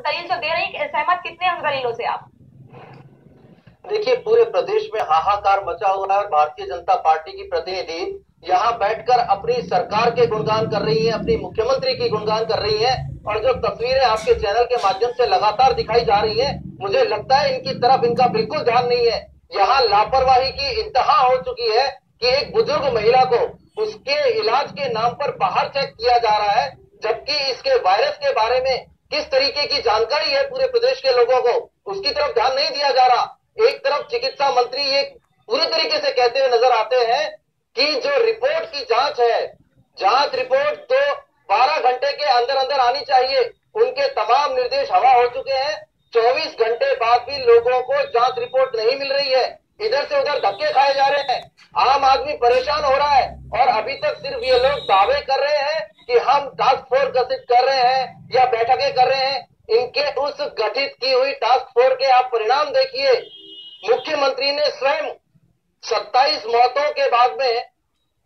दलील तो दे रही है, सहमत कितने हैं उन दलीलों से आप? देखिए, पूरे प्रदेश में हाहाकार मचा हुआ है और भारतीय जनता पार्टी की प्रतिनिधि यहाँ बैठकर अपनी सरकार के गुणगान कर रही है, अपनी मुख्यमंत्री की गुणगान कर रही है। और जो तस्वीरें आपके चैनल के माध्यम से लगातार दिखाई जा रही है, मुझे लगता है इनकी तरफ इनका बिल्कुल ध्यान नहीं है। यहाँ लापरवाही की इंतहा हो चुकी है कि एक बुजुर्ग महिला को उसके इलाज के नाम पर बाहर चेक किया जा रहा है, जबकि इसके वायरस के बारे में किस तरीके की जानकारी है पूरे प्रदेश के लोगों को, उसकी तरफ ध्यान नहीं दिया जा रहा। एक तरफ चिकित्सा मंत्री ये पूरी तरीके से कहते हुए नजर आते हैं कि जो रिपोर्ट की जांच है, जांच रिपोर्ट तो 12 घंटे के अंदर अंदर आनी चाहिए। उनके तमाम निर्देश हवा हो चुके हैं। 24 घंटे बाद भी लोगों को जांच रिपोर्ट नहीं मिल रही है। इधर से उधर धक्के खाए जा रहे हैं, आम आदमी परेशान हो रहा है। और अभी तक सिर्फ ये लोग दावे कर रहे हैं कि हम टास्क फोर्स गठित कर रहे हैं या बैठकें कर रहे हैं। इनके उस गठित की हुई टास्क फोर्स के आप परिणाम देखिए। मुख्यमंत्री ने स्वयं 27 मौतों के बाद में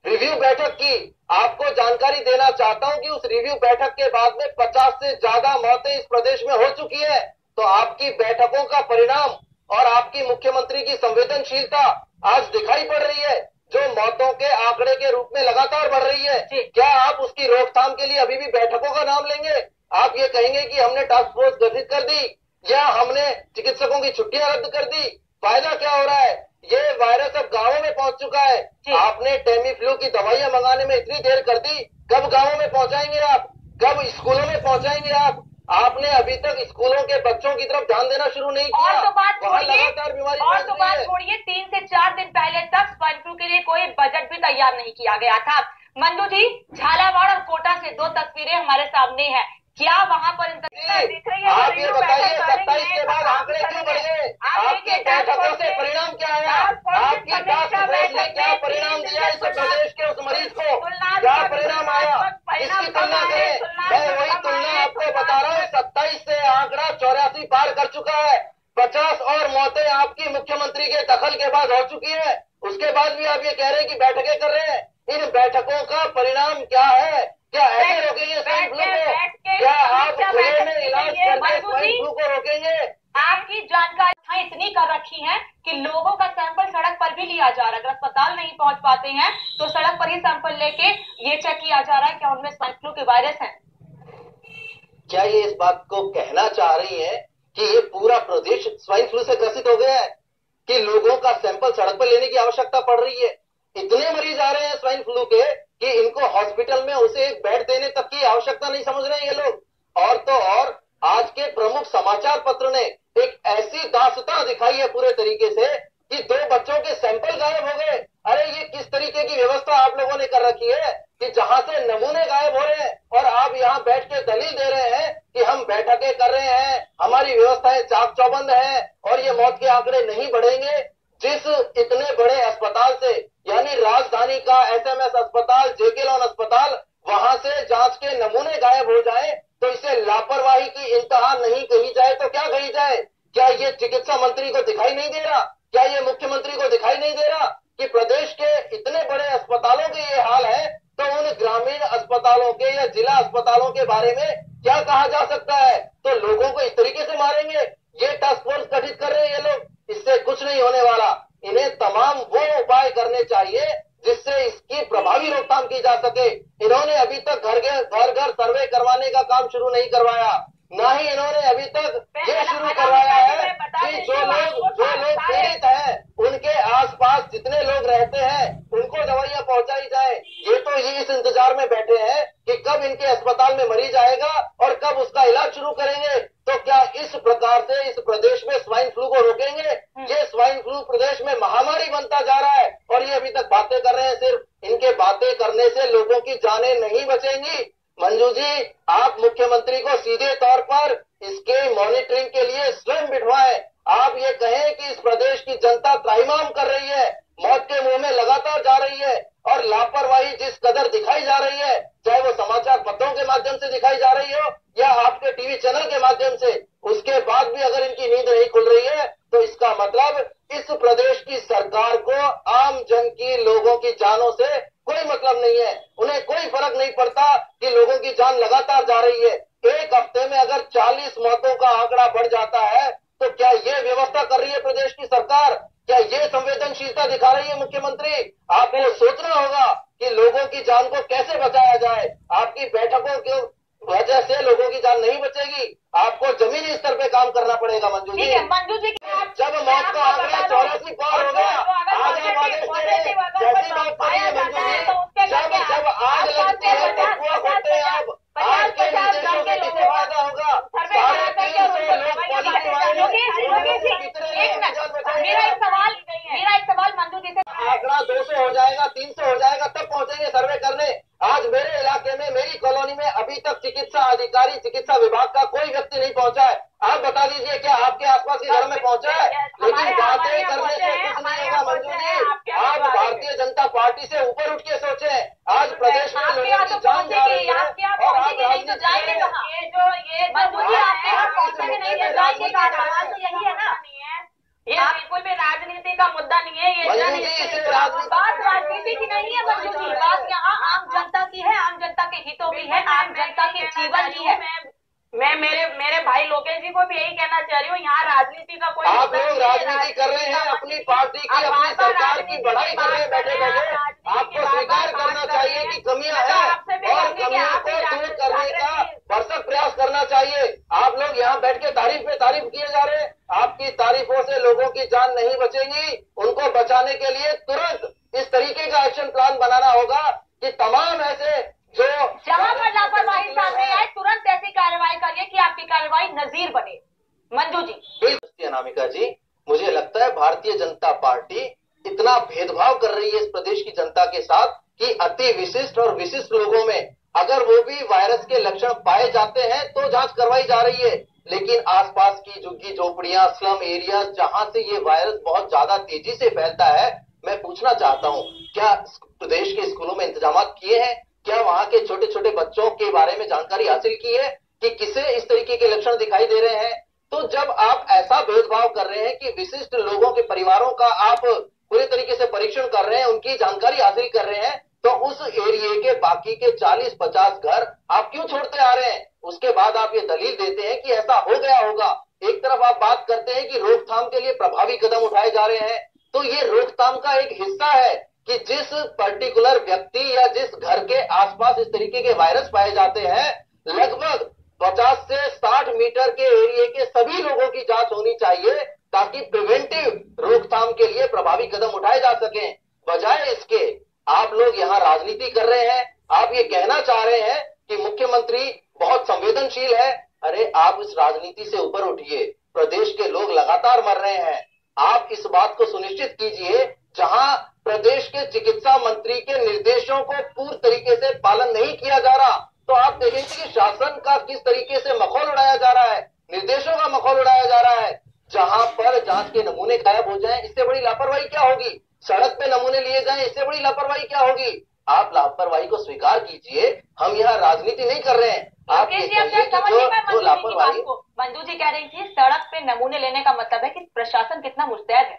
रिव्यू बैठक की। आपको जानकारी देना चाहता हूं कि उस रिव्यू बैठक के बाद में 50 से ज्यादा मौतें इस प्रदेश में हो चुकी है। तो आपकी बैठकों का परिणाम और आपकी मुख्यमंत्री की संवेदनशीलता आज दिखाई पड़ रही है, जो मौतों के आंकड़े के रूप में लगातार बढ़ रही है। क्या आप उसकी रोकथाम के लिए अभी भी बैठकों का नाम लेंगे? आप ये कहेंगे कि हमने टास्क फोर्स गठित कर दी या हमने चिकित्सकों की छुट्टियां रद्द कर दी? फायदा क्या हो रहा है? ये वायरस अब गांवों में पहुंच चुका है। आपने टेमी फ्लू की दवाइयां मंगाने में इतनी देर कर दी, कब गांवों में पहुंचाएंगे आप? कब स्कूलों में पहुंचाएंगे आप? आपने अभी तक स्कूलों के बच्चों की तरफ ध्यान देना शुरू नहीं किया। और तो बात छोड़िए, लगातार बीमारी और तो बात छोड़िए, 3 से 4 दिन पहले तक स्वाइन फ्लू के लिए कोई बजट भी तैयार नहीं किया गया था। मंजू जी, झालावाड़ और कोटा से 2 तस्वीरें हमारे सामने हैं। क्या वहां पर दिख रही है? आप ये बताइए, 27 के बाद आंकड़े क्यों बढ़ गए? आपकी बैठकों से परिणाम क्या आया? आपकी टास्क फोर्स ने क्या परिणाम दिया इस प्रदेश के उस मरीज को? क्या परिणाम आया? इसकी तुलना करें। मैं वही तुलना आपको बता रहा हूँ। 27 से आंकड़ा 84 पार कर चुका है। 50 और मौतें आपकी मुख्यमंत्री के दखल के बाद हो चुकी है। उसके बाद भी आप ये कह रहे हैं कि बैठकें कर रहे हैं। इन बैठकों का परिणाम क्या है? क्या ऐसे रोकेंगे स्वाइन फ्लू को? क्या आप खुले में इलाज करके स्वाइन फ्लू को रोकेंगे? आपकी जानकारी इतनी कर रखी है कि लोगों का सैंपल सड़क पर भी लिया जा रहा है। अगर अस्पताल नहीं पहुंच पाते हैं तो सड़क पर ही सैंपल लेके ये चेक किया जा रहा है क्या उनमें स्वाइन फ्लू के वायरस है। क्या ये इस बात को कहना चाह रही है कि ये पूरा प्रदेश स्वाइन फ्लू से ग्रसित हो गया है, कि लोगों का सैंपल सड़क पर लेने की आवश्यकता पड़ रही है? इतने मरीज आ रहे हैं स्वाइन फ्लू के कि इनको हॉस्पिटल में उसे एक बेड देने तक की आवश्यकता नहीं समझ रहे हैं ये लोग। और तो और आज के प्रमुख समाचार पत्र ने एक ऐसी दास्तां दिखाई है पूरे तरीके से कि 2 बच्चों के सैंपल गायब हो गए। अरे ये किस तरीके की व्यवस्था आप लोगों ने कर रखी है कि जहां से नमूने गायब हो रहे हैं और आप यहाँ बैठ के दलील दे रहे हैं कि हम बैठकें कर रहे हैं, हमारी व्यवस्थाएं चाक चौबंद है और ये मौत के आंकड़े नहीं बढ़ेंगे। जिस इतने बड़े अस्पताल से, यानी राजधानी का एसएमएस अस्पताल, जेके लॉन अस्पताल, वहां से जांच के नमूने गायब हो जाए तो इसे लापरवाही की इंतहा नहीं कही जाए तो क्या कही जाए? क्या ये चिकित्सा मंत्री को दिखाई नहीं दे रहा? क्या ये मुख्यमंत्री को दिखाई नहीं दे रहा कि प्रदेश के इतने बड़े अस्पतालों के ये हाल है? तो उन ग्रामीण अस्पतालों के या जिला अस्पतालों के बारे में क्या कहा जा सकता है? तो लोगों को इस तरीके से मारेंगे? ये टास्क फोर्स गठित कर रहे हैं ये लोग, इससे कुछ नहीं होने वाला। इन्हें तमाम वो उपाय करने चाहिए जिससे इसकी प्रभावी रोकथाम की जा सके। इन्होंने अभी तक घर घर सर्वे करवाने का काम शुरू नहीं करवाया, ना ही इन्होंने अभी तक ये शुरू करवाया है कि जो लोग पीड़ित हैं उनके आसपास जितने लोग रहते हैं उनको दवाइयां पहुंचाई जाए। ये तो ये इस इंतजार में बैठे हैं कि कब इनके अस्पताल में मरीज आएगा और कब उसका इलाज शुरू करेंगे। तो क्या इस प्रकार से इस प्रदेश में स्वाइन फ्लू को रोकेंगे? ये स्वाइन फ्लू प्रदेश में महामारी बनता जा रहा है और ये अभी तक बातें कर रहे हैं। सिर्फ इनके बातें करने से लोगों की जानें नहीं बचेंगी। मंजू जी, आप मुख्यमंत्री को सीधे तौर पर इसके मॉनिटरिंग के लिए स्वयं बिठवाएं। आप ये कहें कि इस प्रदेश की जनता त्राहिमाम कर रही है, मौत के मुंह में लगातार जा रही है और लापरवाही जिस कदर दिखाई जा रही है, चाहे वो समाचार पत्रों के माध्यम से दिखाई जा रही हो या आपके टीवी चैनल के माध्यम से, उसके बाद भी अगर इनकी नींद नहीं खुल रही है तो इसका मतलब इस प्रदेश की सरकार को आम जन की, लोगों की जानों से कोई मतलब नहीं है। उन्हें कोई फर्क नहीं पड़ता कि लोगों की जान लगातार जा रही है। एक हफ्ते में अगर 40 मौतों का आंकड़ा बढ़ जाता है तो क्या ये व्यवस्था कर रही है प्रदेश की सरकार? क्या ये संवेदनशीलता दिखा रही है मुख्यमंत्री? आपको सोचना होगा कि लोगों की जान को कैसे बचाया जाए। आपकी बैठकों की वजह से लोगों की जान नहीं बचेगी, आपको जमीनी स्तर पे काम करना पड़ेगा। मंजू जी, मंजू जी, जब मौत का आंकड़ा 84 पार हो गया, आज आप आदेश दे रहे हैं, कैसी बात कर रही है मंजू जी? जब आग लगती है तब कुआं खोदते हैं आप। आज के निर्देशों से किसे फायदा होगा? 350 लोग पॉजिटिव आए। मेरा एक सवाल मंजू जी से, आंकड़ा 200 हो जाएगा, 300 हो जाएगा, तब पहुंचेंगे सर्वे करने। आज मेरे इलाके में, मेरी कॉलोनी में अभी तक चिकित्सा अधिकारी, चिकित्सा विभाग का कोई व्यक्ति नहीं पहुंचा है। आप बता दीजिए क्या आपके आसपास के घर में पहुंचा है? लेकिन बातें करने से कुछ नहीं होगा मंजू जी। आज भारतीय जनता पार्टी से ऊपर उठ के सोचे। आज प्रदेश में लोगों की जान जा रही है और आप राजनीति जाएंगे कहाँ? ये मंजू जी, आपके यहाँ पहुंचेंगे नहीं, ये जाएंगे कहाँ? सवाल तो यही है ना। ये बिल्कुल भी राजनीति का मुद्दा नहीं है, ये बात राजनीति की नहीं है मंजू जी। बात यहाँ आम जनता की है, आम जनता के हितों की है, आम जनता के जीवन की है। मैं मेरे भाई लोकेश जी को भी यही कहना चाह रही हूँ, यहाँ राजनीति का कोई, आप लोग राजनीति कर रहे हैं, अपनी पार्टी की, अपनी सरकार की बढ़ाई कर रहे हैं बैठे बैठे। आपको स्वीकार करना चाहिए कि कमियां हैं और कमियों को दूर करने का भरसक प्रयास करना चाहिए। आप लोग यहाँ बैठ के तारीफ पे तारीफ किए जा रहे हैं। आपकी तारीफों से लोगों की जान नहीं बचेगी। उनको बचाने के लिए तुरंत इस तरीके का एक्शन प्लान बनाना होगा कि तमाम ऐसे जो जहां पर लापरवाही सामने आए तुरंत ऐसी कार्रवाई करिए कि आपकी कार्रवाई नजीर बने। मंजू जी, अनामिका जी, मुझे लगता है भारतीय जनता पार्टी इतना भेदभाव कर रही है इस प्रदेश की जनता के साथ कि अति विशिष्ट और विशिष्ट लोगों में अगर वो भी वायरस के लक्षण पाए जाते हैं तो जांच करवाई जा रही है। लेकिन आसपास की झुग्गी झोपड़ियां, स्लम एरिया, जहां से ये वायरस बहुत ज्यादा तेजी से फैलता है, मैं पूछना चाहता हूं, क्या प्रदेश के स्कूलों में इंतजाम किए हैं? क्या वहां के छोटे छोटे बच्चों के बारे में जानकारी हासिल की है कि किसे इस तरीके के लक्षण दिखाई दे रहे हैं? तो जब आप ऐसा भेदभाव कर रहे हैं कि विशिष्ट लोगों के परिवारों का आप पूरे तरीके से परीक्षण कर रहे हैं, उनकी जानकारी हासिल कर रहे हैं, तो उस एरिया के बाकी के 40-50 घर आप क्यों छोड़ते आ रहे हैं? उसके बाद आप ये दलील देते हैं कि ऐसा हो गया होगा। एक तरफ आप बात करते हैं कि रोकथाम के लिए प्रभावी कदम उठाए जा रहे हैं, तो ये रोकथाम का एक हिस्सा है कि जिस पर्टिकुलर व्यक्ति या जिस घर के आसपास इस तरीके के वायरस पाए जाते हैं, लगभग 50 से 60 मीटर के एरिया के सभी लोगों की जांच होनी चाहिए ताकि प्रिवेंटिव रोकथाम के लिए प्रभावी कदम उठाए जा सकें। बजाय इसके आप लोग यहाँ राजनीति कर रहे हैं। आप ये कहना चाह रहे हैं कि मुख्यमंत्री बहुत संवेदनशील है। अरे आप इस राजनीति से ऊपर उठिए। प्रदेश के लोग लगातार मर रहे हैं। आप इस बात को सुनिश्चित कीजिए, जहां प्रदेश के चिकित्सा मंत्री के निर्देशों को पूर्ण तरीके से पालन नहीं किया जा रहा, तो आप देखेंगे कि शासन का किस तरीके से मखौल उड़ाया जा रहा है, निर्देशों का मखौल उड़ाया जा रहा है। जहां पर जांच के नमूने गायब हो जाएं, इससे बड़ी लापरवाही क्या होगी? सड़क पे नमूने लिए जाएं, इससे बड़ी लापरवाही क्या होगी? आप लापरवाही को स्वीकार कीजिए। हम यहाँ राजनीति नहीं कर रहे हैं। आप ये कहिए कि जो लापरवाही, मंजू जी कह रही थी सड़क पे नमूने लेने का मतलब है कि प्रशासन कितना मुस्तैद है।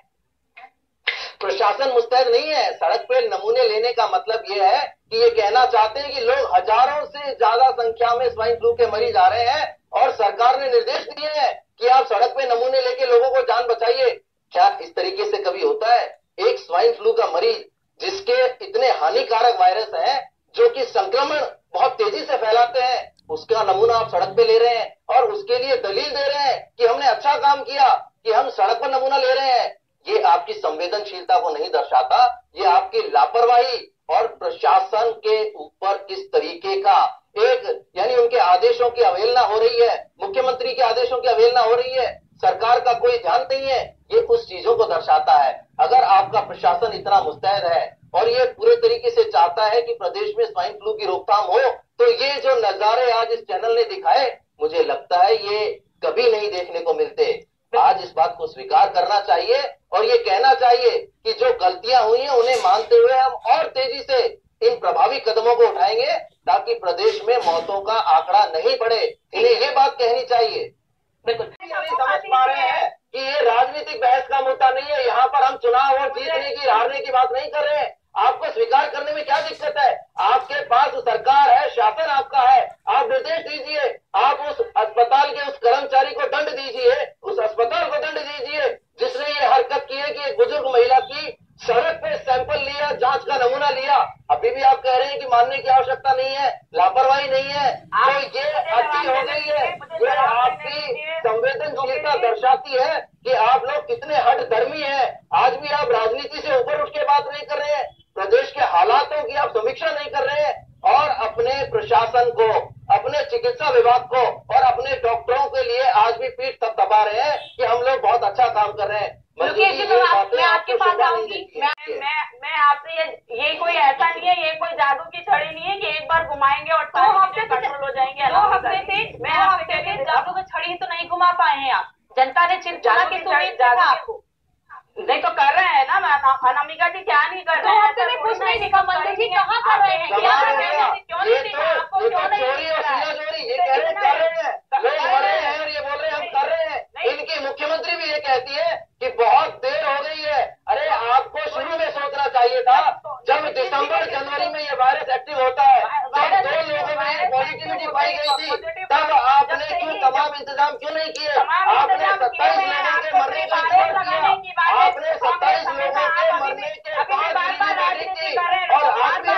प्रशासन मुस्तैद नहीं है। सड़क पे नमूने लेने का मतलब यह है कि ये कहना चाहते हैं कि लोग हजारों से ज्यादा संख्या में स्वाइन फ्लू के मरीज आ रहे हैं और सरकार ने निर्देश दिए हैं कि आप सड़क पे नमूने लेके लोगों को जान बचाइए। क्या इस तरीके से कभी होता है? एक स्वाइन फ्लू का मरीज जिसके इतने हानिकारक वायरस हैं जो कि संक्रमण बहुत तेजी से फैलाते हैं, उसका नमूना आप सड़क पे ले रहे हैं और उसके लिए दलील दे रहे हैं कि हमने अच्छा काम किया कि हम सड़क पर नमूना ले रहे हैं। ये आपकी संवेदनशीलता को नहीं दर्शाता, ये आपकी लापरवाही और प्रशासन के ऊपर किस तरीके का एक, यानी उनके आदेशों की अवहेलना हो रही है, मुख्यमंत्री के आदेशों की अवहेलना हो रही है, सरकार का कोई ध्यान नहीं है, ये उस चीजों को दर्शाता है। अगर आपका प्रशासन इतना मुस्तैद है और ये पूरे तरीके से चाहता है कि प्रदेश में स्वाइन फ्लू की रोकथाम हो, तो ये जो नजारे आज इस चैनल ने दिखाए, मुझे लगता है ये कभी नहीं देखने को मिलते। आज इस बात को स्वीकार करना चाहिए और ये कहना चाहिए कि जो गलतियां हुई हैं उन्हें मानते हुए हम और तेजी से इन प्रभावी कदमों को उठाएंगे ताकि प्रदेश में मौतों का आंकड़ा नहीं बढ़े। इन्हें ये बात कहनी चाहिए। बिल्कुल नहीं समझ पा रहे हैं कि ये राजनीतिक बहस का मुद्दा नहीं है। यहाँ पर हम चुनाव और जीतने की हारने की बात नहीं कर रहे हैं। आपको स्वीकार करने में क्या दिक्कत है? आपके पास सरकार है, शासन आपका है, आप निर्देश दीजिए, आप उस अस्पताल के उस कर्मचारी को दंड दीजिए, उस अस्पताल को दंड दीजिए जिसने ये हरकत की है कि एक बुजुर्ग महिला की सड़क पे सैंपल लिया, जांच का नमूना लिया। अभी भी आप कह रहे हैं कि मानने की आवश्यकता नहीं है, लापरवाही नहीं है, तो ये अति हो गई है। ये आपकी संवेदनशीलता दर्शाती है कि आप लोग कितने हठधर्मी हैं। आज भी आप राजनीति से ऊपर उठ के बात नहीं कर रहे हैं, प्रदेश के हालातों की आप समीक्षा नहीं कर रहे हैं और अपने प्रशासन को, अपने चिकित्सा विभाग को और अपने डॉक्टरों के लिए आज भी पीठ थपथपा रहे हैं कि हम लोग बहुत अच्छा काम कर रहे हैं। मैं आपके पास आऊंगी, मैं आपसे ये कोई ऐसा नहीं है, ये कोई जादू की छड़ी नहीं है कि एक बार घुमाएंगे और 2 हफ्ते कंट्रोल हो जाएंगे। 2 हफ्ते से मैं आपसे कहती हूँ, जादू की छड़ी तो नहीं घुमा पाए हैं आप। जनता ने चिंता की उम्मीद था आपको, नहीं तो कर रहे हैं ना अनामिका जी, क्या नहीं कर रहे हैं? 2 हफ्ते में कुछ नहीं दिखा। मंदिर जी कहाँ कर रहे हैं? क्यों नहीं दिखा आपको? क्यों नहीं दिख रहा है? ये कह रहे हैं, लोग मर रहे हैं और ये बोल रहे हैं हम कर रहे हैं। इनकी मुख्यमंत्री भी ये कहती है कि बहुत देर हो गई है। अरे आपको शुरू में सोचना चाहिए था, जब दिसंबर जनवरी में ये वायरस एक्टिव होता है, जब 2 लोगों में ये पॉजिटिविटी पाई गई थी, तब आपने क्यों तमाम इंतजाम क्यों नहीं किए? आपने 27 लोगों के मरने का इंतजार किया, आपने 27 लोगों के मरने के बाद और आज भी